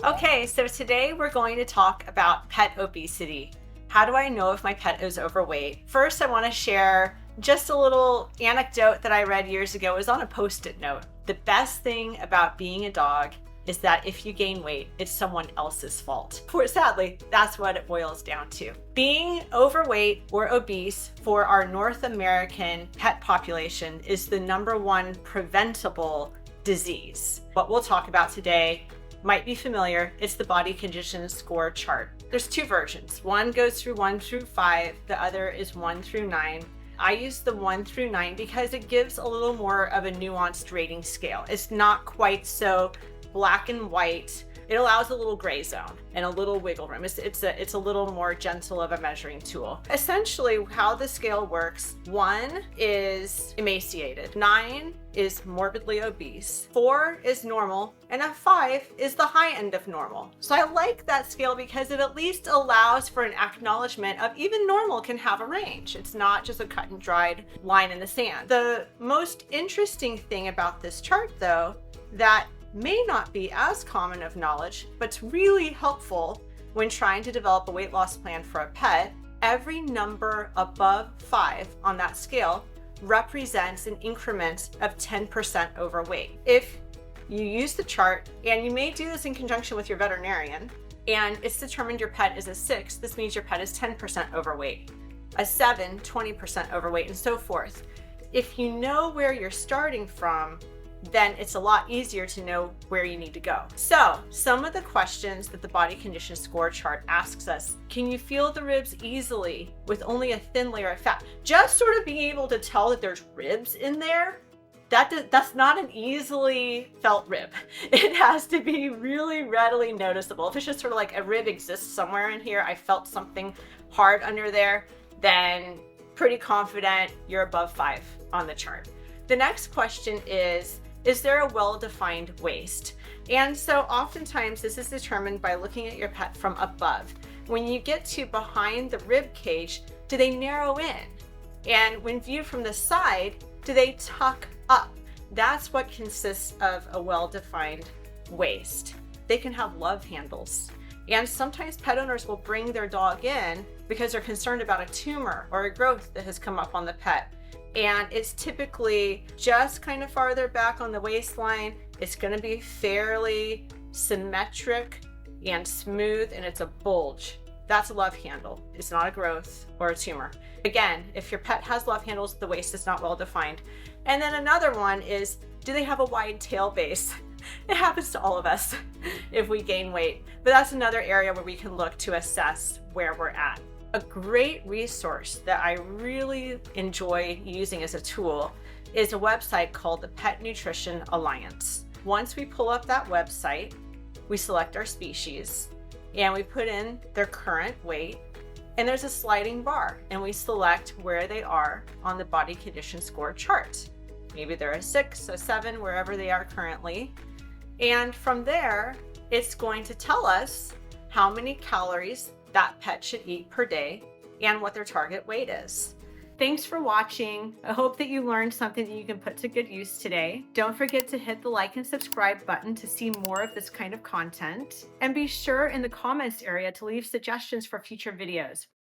Okay, so today we're going to talk about pet obesity. How do I know if my pet is overweight? First, I want to share just a little anecdote that I read years ago. It was on a Post-it note. The best thing about being a dog is that if you gain weight, it's someone else's fault. Sadly, that's what it boils down to. Being overweight or obese for our North American pet population is the #1 preventable disease. What we'll talk about today might be familiar. It's the body condition score chart. There's two versions. One goes through 1 through 5. The other is 1 through 9. I use the 1 through 9 because it gives a little more of a nuanced rating scale. It's not quite so black and white. It allows a little gray zone and a little wiggle room. It's a little more gentle of a measuring tool. Essentially, how the scale works: 1 is emaciated, 9 is morbidly obese, 4 is normal, and a 5 is the high end of normal. So I like that scale because it at least allows for an acknowledgement of even normal can have a range. It's not just a cut and dried line in the sand. The most interesting thing about this chart, though, that may not be as common of knowledge, but it's really helpful when trying to develop a weight loss plan for a pet. Every number above 5 on that scale represents an increment of 10% overweight. If you use the chart, and you may do this in conjunction with your veterinarian, and it's determined your pet is a 6, this means your pet is 10% overweight. A 7, 20% overweight, and so forth. If you know where you're starting from, then it's a lot easier to know where you need to go. So some of the questions that the body condition score chart asks us: can you feel the ribs easily with only a thin layer of fat? Just sort of being able to tell that there's ribs in there, that's not an easily felt rib. It has to be really readily noticeable. If it's just sort of like a rib exists somewhere in here, I felt something hard under there, then pretty confident you're above 5 on the chart. The next question is there a well-defined waist? And so oftentimes this is determined by looking at your pet from above. When you get to behind the rib cage, do they narrow in? And when viewed from the side, do they tuck up? That's what consists of a well-defined waist. They can have love handles. And sometimes pet owners will bring their dog in because they're concerned about a tumor or a growth that has come up on the pet. And it's typically just kind of farther back on the waistline. It's going to be fairly symmetric and smooth, and it's a bulge. That's a love handle. It's not a growth or a tumor. Again, if your pet has love handles, the waist is not well defined. And then another one is, do they have a wide tail base? It happens to all of us if we gain weight, but that's another area where we can look to assess where we're at. A great resource that I really enjoy using as a tool is a website called the Pet Nutrition Alliance. Once we pull up that website, we select our species and we put in their current weight, and there's a sliding bar, and we select where they are on the body condition score chart. Maybe they're a 6, a 7, wherever they are currently. And from there, it's going to tell us how many calories that pet should eat per day and what their target weight is. Thanks for watching. I hope that you learned something that you can put to good use today. Don't forget to hit the like and subscribe button to see more of this kind of content. And be sure in the comments area to leave suggestions for future videos.